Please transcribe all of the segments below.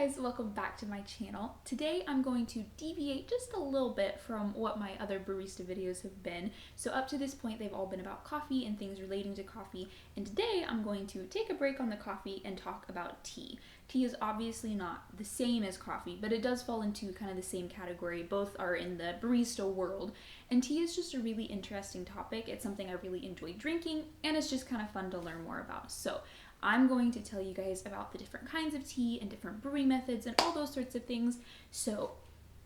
guys, welcome back to my channel. Today I'm going to deviate just a little bit from what my other barista videos have been. So up to this point they've all been about coffee and things relating to coffee, and today I'm going to take a break on the coffee and talk about tea. Tea is obviously not the same as coffee, but it does fall into kind of the same category. Both are in the barista world, and tea is just a really interesting topic. It's something I really enjoy drinking, and it's just kind of fun to learn more about. So I'm going to tell you guys about the different kinds of tea and different brewing methods and all those sorts of things. So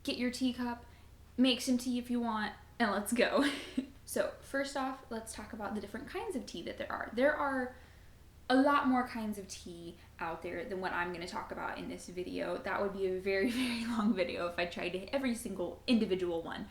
get your teacup, make some tea if you want, and let's go. So first off, let's talk about the different kinds of tea that there are. There are a lot more kinds of tea out there than what I'm going to talk about in this video. That would be a very, very long video if I tried to hit every single individual one.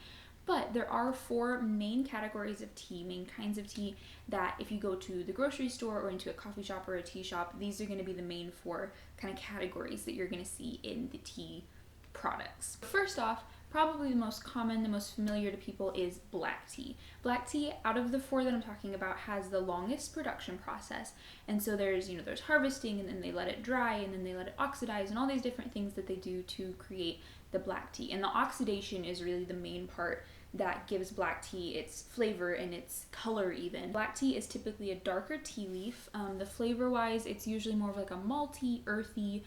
But there are four main categories of tea, main kinds of tea, that if you go to the grocery store or into a coffee shop or a tea shop, these are going to be the main four kind of categories that you're going to see in the tea products. First off, probably the most common, the most familiar to people is black tea. Black tea, out of the four that I'm talking about, has the longest production process. And so there's harvesting, and then they let it dry, and then they let it oxidize, and all these different things that they do to create the black tea. And the oxidation is really the main part that gives black tea its flavor and its color even. Black tea is typically a darker tea leaf. The flavor wise, it's usually more of like a malty, earthy,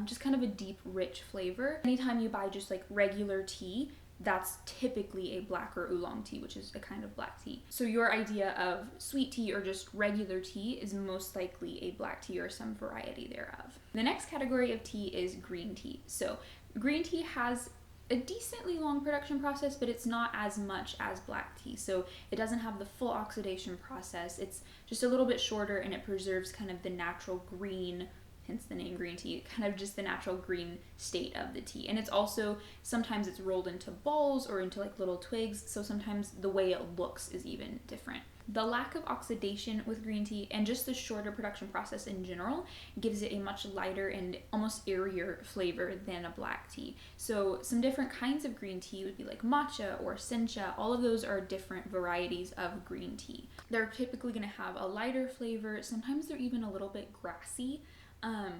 just kind of a deep, rich flavor. Anytime you buy just like regular tea, that's typically a black or oolong tea, which is a kind of black tea. So your idea of sweet tea or just regular tea is most likely a black tea or some variety thereof. The next category of tea is green tea. So green tea has a decently long production process, but it's not as much as black tea. So it doesn't have the full oxidation process. It's just a little bit shorter, and it preserves kind of the natural green, hence the name green tea, kind of just the natural green state of the tea. And it's also, sometimes it's rolled into balls or into like little twigs, so sometimes the way it looks is even different. The lack of oxidation with green tea and just the shorter production process in general gives it a much lighter and almost airier flavor than a black tea. So some different kinds of green tea would be like matcha or sencha. All of those are different varieties of green tea. They're typically going to have a lighter flavor. Sometimes they're even a little bit grassy.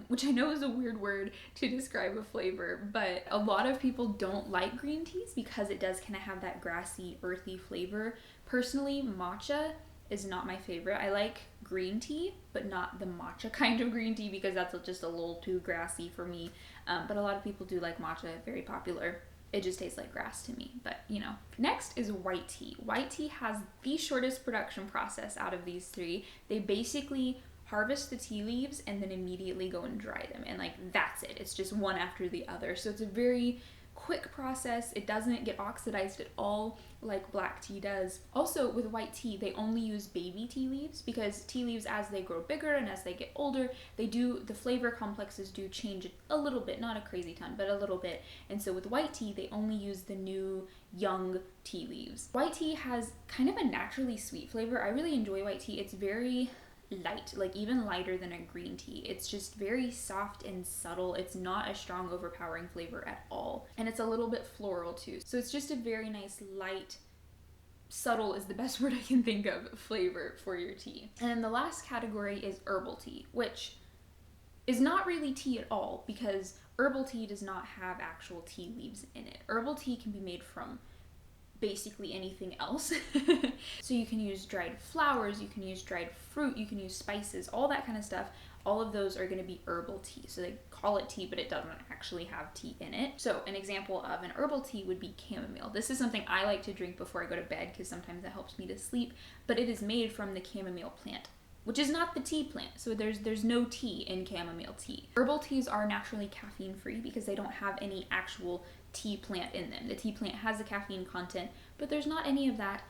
Which I know is a weird word to describe a flavor, but a lot of people don't like green teas because it does kind of have that grassy, earthy flavor. Personally, matcha is not my favorite. I like green tea, but not the matcha kind of green tea because that's just a little too grassy for me. But a lot of people do like matcha, very popular. It just tastes like grass to me, but you know. Next is white tea. White tea has the shortest production process out of these three. They basically harvest the tea leaves and then immediately go and dry them, and like that's it. It's just one after the other, so it's a very quick process. It doesn't get oxidized at all like black tea does. Also with white tea, they only use baby tea leaves because tea leaves, as they grow bigger and as they get older, the flavor complexes do change a little bit, not a crazy ton, but a little bit. And so with white tea, they only use the new young tea leaves. White tea has kind of a naturally sweet flavor. I really enjoy white tea. It's very light, like even lighter than a green tea. It's just very soft and subtle. It's not a strong, overpowering flavor at all. And it's a little bit floral too. So it's just a very nice, light, subtle is the best word I can think of, flavor for your tea. And then the last category is herbal tea, which is not really tea at all because herbal tea does not have actual tea leaves in it. Herbal tea can be made from basically anything else. So you can use dried flowers, you can use dried fruit, you can use spices, all that kind of stuff. All of those are going to be herbal tea. So they call it tea, but it doesn't actually have tea in it. So an example of an herbal tea would be chamomile. This is something I like to drink before I go to bed because sometimes it helps me to sleep, but it is made from the chamomile plant, which is not the tea plant. So there's no tea in chamomile tea. Herbal teas are naturally caffeine free because they don't have any actual tea plant in them. The tea plant has a caffeine content, but there's not any of that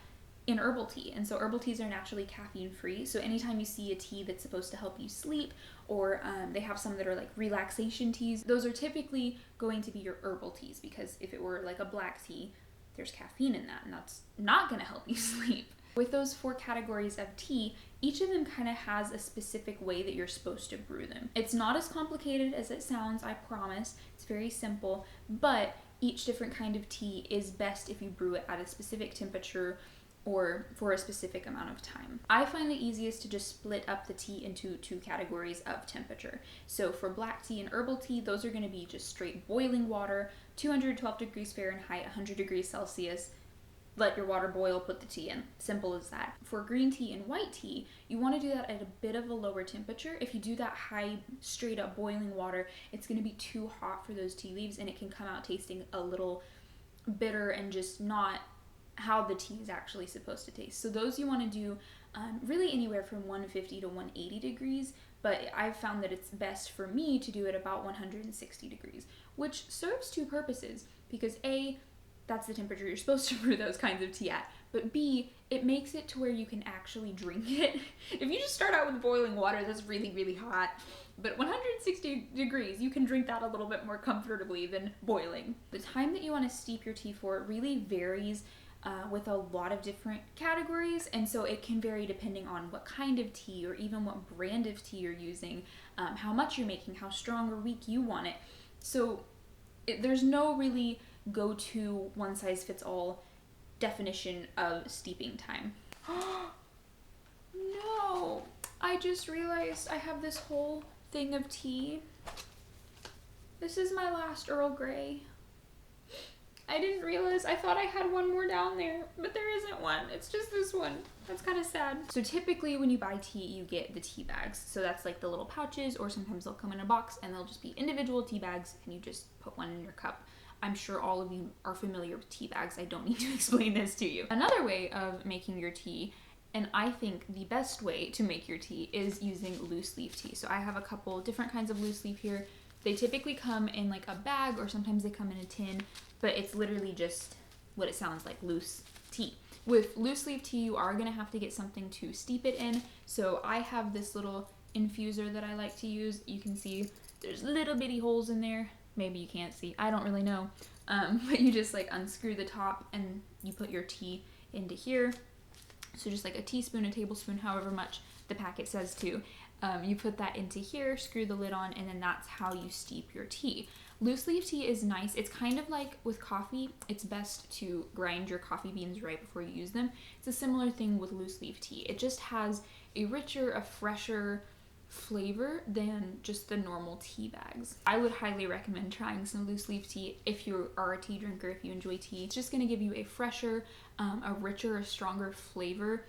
in herbal tea. And so herbal teas are naturally caffeine free. So anytime you see a tea that's supposed to help you sleep, or they have some that are like relaxation teas, those are typically going to be your herbal teas, because if it were like a black tea, there's caffeine in that, and that's not going to help you sleep. With those four categories of tea, each of them kind of has a specific way that you're supposed to brew them. It's not as complicated as it sounds, I promise. It's very simple, but each different kind of tea is best if you brew it at a specific temperature or for a specific amount of time. I find it easiest to just split up the tea into two categories of temperature. So for black tea and herbal tea, those are going to be just straight boiling water, 212 degrees Fahrenheit, 100 degrees Celsius. Let your water boil, put the tea in. Simple as that. For green tea and white tea, you want to do that at a bit of a lower temperature. If you do that high, straight up boiling water, it's going to be too hot for those tea leaves and it can come out tasting a little bitter and just not how the tea is actually supposed to taste. So those you want to do really anywhere from 150 to 180 degrees, but I've found that it's best for me to do it about 160 degrees, which serves two purposes, because A, that's the temperature you're supposed to brew those kinds of tea at, but B, it makes it to where you can actually drink it. If you just start out with boiling water, that's really, really hot, but 160 degrees, you can drink that a little bit more comfortably than boiling. The time that you want to steep your tea for really varies with a lot of different categories, and so it can vary depending on what kind of tea or even what brand of tea you're using, how much you're making, how strong or weak you want it. So there's no really go-to one-size-fits-all definition of steeping time. No! I just realized I have this whole thing of tea. This is my last Earl Grey. I didn't realize, I thought I had one more down there, but there isn't one. It's just this one. That's kind of sad. So typically when you buy tea, you get the tea bags. So that's like the little pouches, or sometimes they'll come in a box and they'll just be individual tea bags and you just put one in your cup. I'm sure all of you are familiar with tea bags. I don't need to explain this to you. Another way of making your tea, and I think the best way to make your tea, is using loose leaf tea. So I have a couple different kinds of loose leaf here. They typically come in like a bag, or sometimes they come in a tin, but it's literally just what it sounds like, loose tea. With loose leaf tea, you are gonna have to get something to steep it in. So I have this little infuser that I like to use. You can see there's little bitty holes in there. Maybe you can't see, I don't really know. But you just like unscrew the top and you put your tea into here. So just like a teaspoon, a tablespoon, however much the packet says to. You put that into here, screw the lid on, and then that's how you steep your tea. Loose leaf tea is nice. It's kind of like with coffee. It's best to grind your coffee beans right before you use them. It's a similar thing with loose leaf tea. It just has a richer, a fresher flavor than just the normal tea bags. I would highly recommend trying some loose leaf tea if you are a tea drinker, if you enjoy tea. It's just gonna give you a fresher, a richer, a stronger flavor.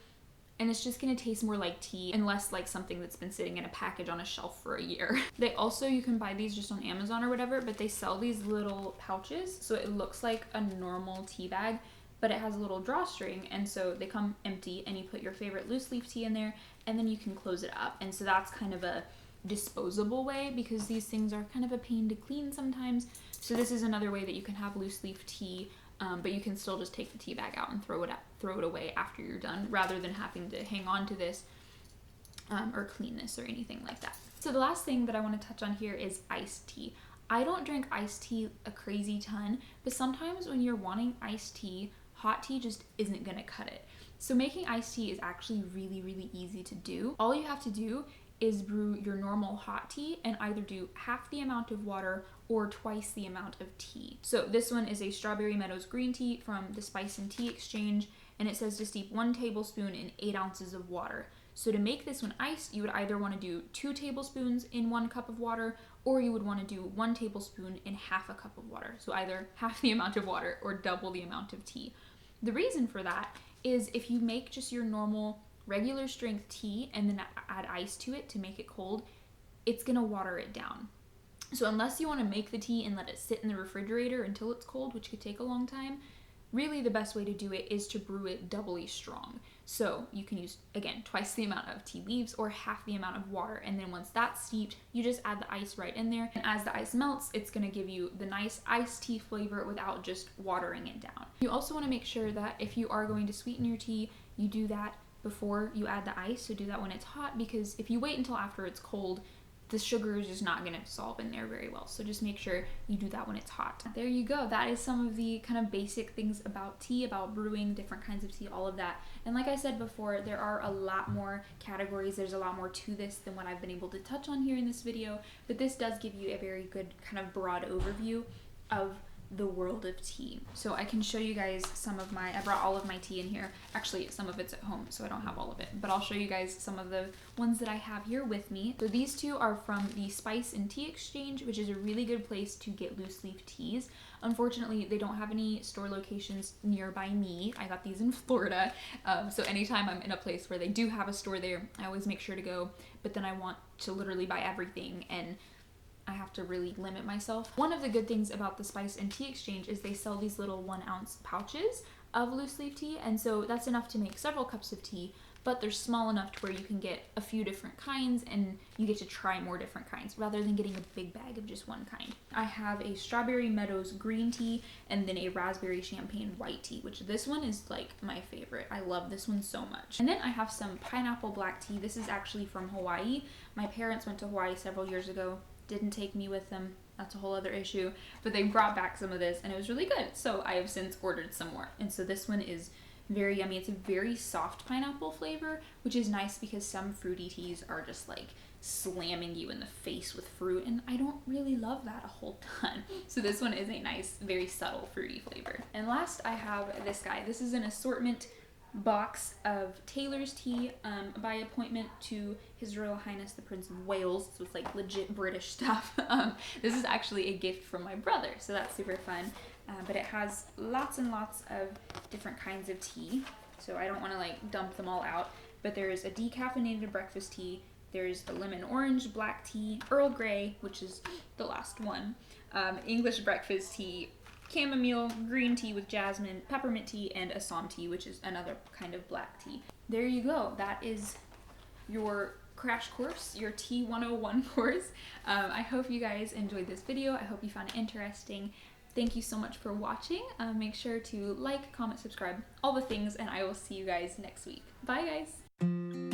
And it's just gonna taste more like tea and less like something that's been sitting in a package on a shelf for a year. They also, you can buy these just on Amazon or whatever, but they sell these little pouches. So it looks like a normal tea bag, but it has a little drawstring. And so they come empty and you put your favorite loose leaf tea in there and then you can close it up. And so that's kind of a disposable way, because these things are kind of a pain to clean sometimes. So this is another way that you can have loose leaf tea, but you can still just take the tea bag out and throw it away after you're done, rather than having to hang on to this or clean this or anything like that. So the last thing that I want to touch on here is iced tea. I don't drink iced tea a crazy ton, but sometimes when you're wanting iced tea, hot tea just isn't gonna cut it. So making iced tea is actually really, really easy to do. All you have to do is brew your normal hot tea and either do half the amount of water or twice the amount of tea. So this one is a Strawberry Meadows green tea from the Spice and Tea Exchange, and it says to steep 1 tablespoon in 8 ounces of water. So to make this one iced, you would either want to do 2 tablespoons in 1 cup of water, or you would want to do 1 tablespoon in half a cup of water. So either half the amount of water or double the amount of tea. The reason for that is if you make just your normal regular strength tea and then add ice to it to make it cold, it's gonna water it down. So unless you want to make the tea and let it sit in the refrigerator until it's cold, which could take a long time, really the best way to do it is to brew it doubly strong. So you can use, again, twice the amount of tea leaves or half the amount of water, and then once that's steeped, you just add the ice right in there, and as the ice melts, it's going to give you the nice iced tea flavor without just watering it down. You also want to make sure that if you are going to sweeten your tea, you do that before you add the ice, so do that when it's hot, because if you wait until after it's cold, the sugar is just not going to dissolve in there very well. So just make sure you do that when it's hot. There you go. That is some of the kind of basic things about tea, about brewing, different kinds of tea, all of that. And like I said before, there are a lot more categories. There's a lot more to this than what I've been able to touch on here in this video, but this does give you a very good kind of broad overview of the world of tea. So I can show you guys some of I brought all of my tea in here. Actually, some of it's at home, so I don't have all of it, but I'll show you guys some of the ones that I have here with me. So these two are from the Spice and Tea Exchange, which is a really good place to get loose leaf teas. Unfortunately, they don't have any store locations nearby me. I got these in Florida, so anytime I'm in a place where they do have a store there, I always make sure to go, but then I want to literally buy everything, and I have to really limit myself. One of the good things about the Spice and Tea Exchange is they sell these little 1 ounce pouches of loose leaf tea, and so that's enough to make several cups of tea, but they're small enough to where you can get a few different kinds and you get to try more different kinds rather than getting a big bag of just one kind. I have a Strawberry Meadows green tea and then a Raspberry Champagne white tea, which this one is like my favorite. I love this one so much. And then I have some Pineapple black tea. This is actually from Hawaii. My parents went to Hawaii several years ago. Didn't take me with them. That's a whole other issue. But they brought back some of this and it was really good. So I have since ordered some more. And so this one is very yummy. It's a very soft pineapple flavor, which is nice because some fruity teas are just like slamming you in the face with fruit, and I don't really love that a whole ton. So this one is a nice, very subtle fruity flavor. And last I have this guy. This is an assortment box of Taylor's tea by appointment to His Royal Highness the Prince of Wales. So it's like legit British stuff. This is actually a gift from my brother, so that's super fun. But it has lots and lots of different kinds of tea, so I don't want to like dump them all out. But there's a decaffeinated breakfast tea, there's a lemon orange black tea, Earl Grey, which is the last one, English breakfast tea, chamomile, green tea with jasmine, peppermint tea, and Assam tea, which is another kind of black tea. There you go. That is your crash course, your Tea 101 course. I hope you guys enjoyed this video. I hope you found it interesting. Thank you so much for watching. Make sure to like, comment, subscribe, all the things, and I will see you guys next week. Bye, guys.